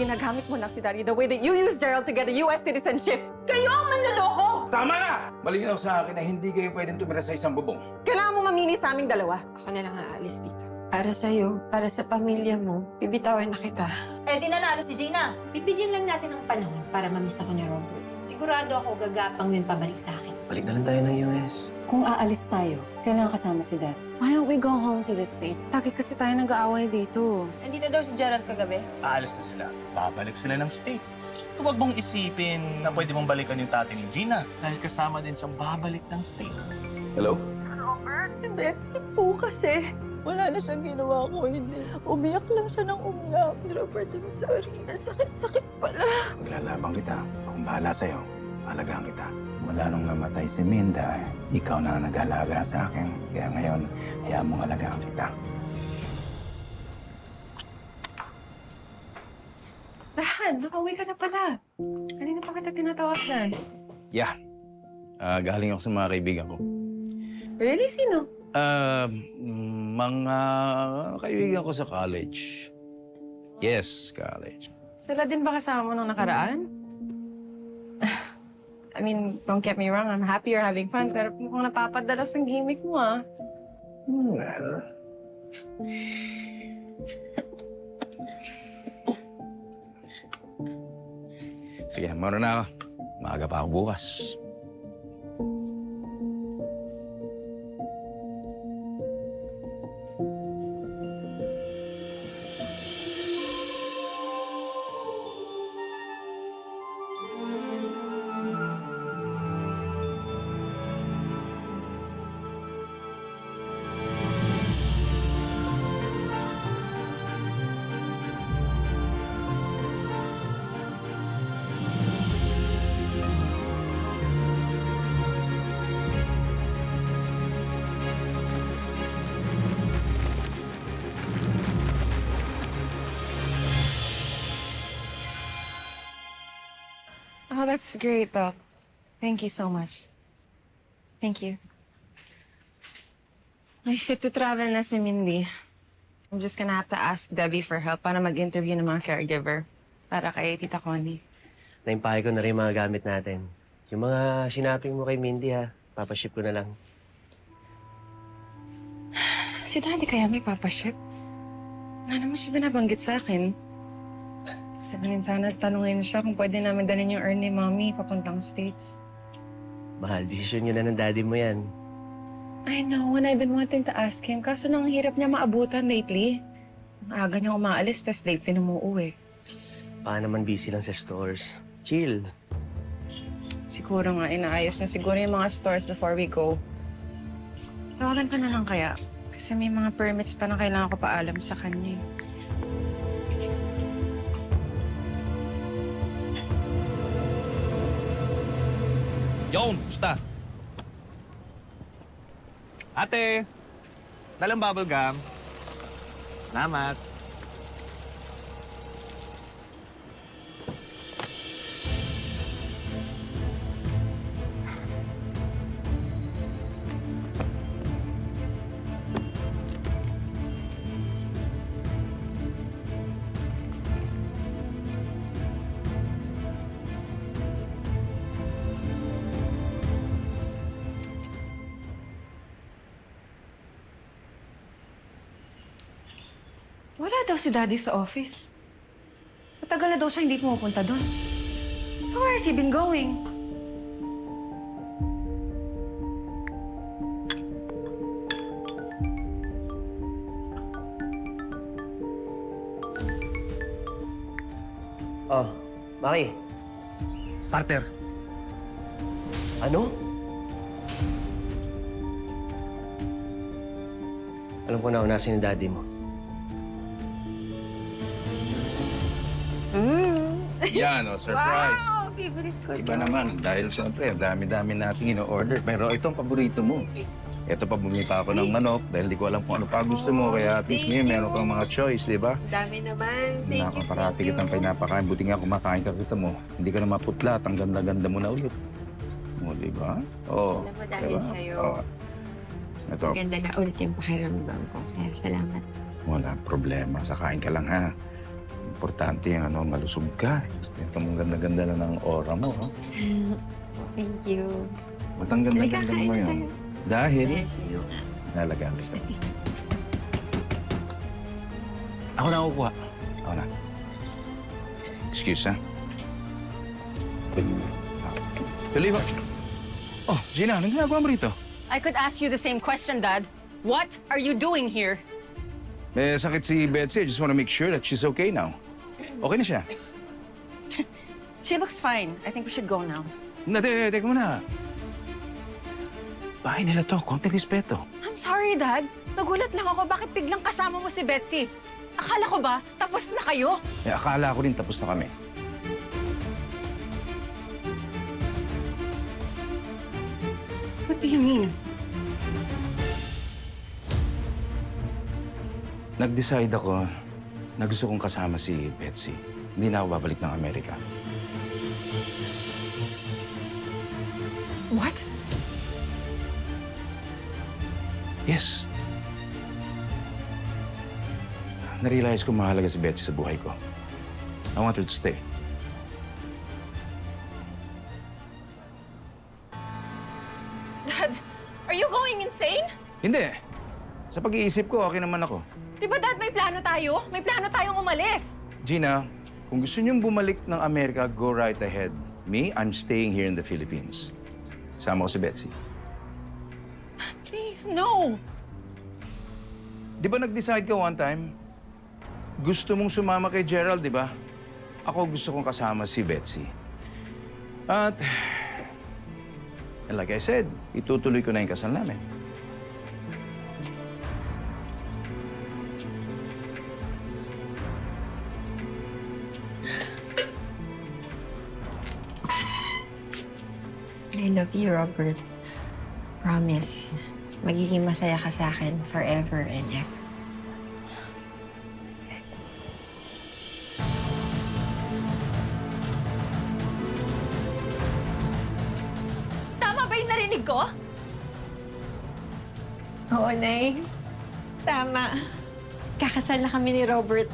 ginagamit mo lang si Daddy the way that you used Gerald to get a US citizenship. Kayo ang manloloko! Tama na! Malinaw sa akin na hindi kayo pwedeng tumira sa isang bubong. Kailangan mo mamili sa aming dalawa. Ako na lang aalis dito. Para sa'yo, para sa pamilya mo, bibitawin na kita. Eh, di nanalo si Gina. Bibigyan lang natin ng panahon para mamiss ako ni Robert. Sigurado ako gagapang yun pabalik sa akin. Balik na lang tayo ng US. Kung aalis tayo, kailangan kasama si Dad. Why don't we go home to the States? Lagi kasi tayo nag-aaway dito. Andito daw si Gerald kagabi. Aalis na sila. Babalik sila ng States. Huwag mong isipin na pwede mong balikan yung tatay ni Gina dahil kasama din siyang babalik ng States. Hello? Si Betsy po kasi. Wala na siyang ginawa ko, hindi. Umiyak lang siya ng umiyak. Robert, I'm sorry. Nasakit-sakit pala. Paglalabang kita. Kung bahala sa'yo, alagaan kita. Mula nung namatay si Minda, ikaw na ang nag-alaga sa akin. Kaya ngayon, hayaan mong alagaan kita. Dad, nakauwi ka na pala. Kanina pa kita tinatawagan. Yeah. Galing ako sa mga kaibigan ko. Really? Sino? Mga kaibigan ko sa college. Yes, college. Sila din ba kasama mo nung nakaraan? I mean, don't get me wrong, I'm happy you're having fun, pero mukhang napapadalas ang gimmick mo, ah. Well... Sige, muna na ako. Maaga pa ako bukas. Oh, that's great, Doc. Thank you so much. Thank you. May fit to travel na si Mindy. I'm just gonna have to ask Debbie for help para mag-interview ng mga caregiver para kay Tita Connie. Naimpahay ko na rin yung mga gamit natin. Yung mga sinaping mo kay Mindy, ha? Papaship ko na lang. Si Daddy kaya may papaship? Wala naman siya binabanggit sa akin. Gusto ko rin sana tanungin siya kung pwede namin dalhin yung earn ni Mommy papuntang States. Mahal, desisyon niya na ng daddy mo yan. I know, and I've been wanting to ask him. Kaso nang hirap niya maabutan lately. Ang aga niya umaalis, tas late din umuwi. Baka naman busy lang sa stores. Chill. Siguro nga, inaayos na siguro yung mga stores before we go. Tawagan ka na lang kaya. Kasi may mga permits pa na kailangan ko paalam sa kanya. Yon, basta. Ate, dalang bubble gum. Salamat. Wala daw si Daddy sa office. Matagal na daw siya hindi pumupunta doon. So where has he been going? Oh, Maki. Partner, Ano? Alam ko na unasin yung daddy mo. Yan, oh, surprise. Wow! Favorite ko. Iba naman, dahil siyempre, dami-dami nating ino-order. Pero ito ang paborito mo. Ito pa bumili pa ako ng manok dahil di ko alam kung ano pa gusto mo. Kaya at least ngayon meron kang mga choice, di ba? Dami naman. Thank you. Parati kitang pinapakain. Buti nga kumakain ka kita mo. Hindi ka na maputla at ang ganda-ganda mo na ulit. O, di ba? Oo. Alam mo, dahil sa'yo. Oo. Ito, Ganda na ulit yung pakiramdam ko. Kaya salamat. wala problema. Sa kain ka lang, ha? Importante yung malusog ka. Ito mong ganda-ganda na ng aura mo, ha? Thank you. Ba't ang ganda-ganda mo ngayon? Dahil sa'yo nga. nalagaan gusto mo. Ako na kukuha. Ako na. Excuse, ha? Tuloy ba? Oh, Gina, anong ginagawa mo rito? I could ask you the same question, Dad. What are you doing here? May sakit si Betsy. I just want to make sure that she's okay now. Okay na siya. She looks fine. I think we should go now. Teka muna. Bahay nila to. Konting respeto. I'm sorry, Dad. Nagulat lang ako. Bakit biglang kasama mo si Betsy? Akala ko ba, tapos na kayo? Akala ko rin tapos na kami. What do you mean? Nag-decide ako na gusto kong kasama si Betsy. Hindi na ako babalik ng Amerika. What? Yes. Narealize ko mahalaga si Betsy sa buhay ko. I want her to stay. Dad, are you going insane? Hindi. Sa pag-iisip ko, okay naman ako. Di ba, Dad, may plano tayo? May plano tayong umalis. Gina, kung gusto niyong bumalik ng Amerika, go right ahead. Me, I'm staying here in the Philippines. Sama ko si Betsy. Please, no. Di ba nag-decide ka one time? Gusto mong sumama kay Gerald, di ba? Ako gusto kong kasama si Betsy. At, and like I said, itutuloy ko na yung kasal namin. I love you, Robert. Promise, magiging masaya ka sa akin forever and ever. Tama ba yung narinig ko? Oo, Nay. Tama. Kakasal na kami ni Robert.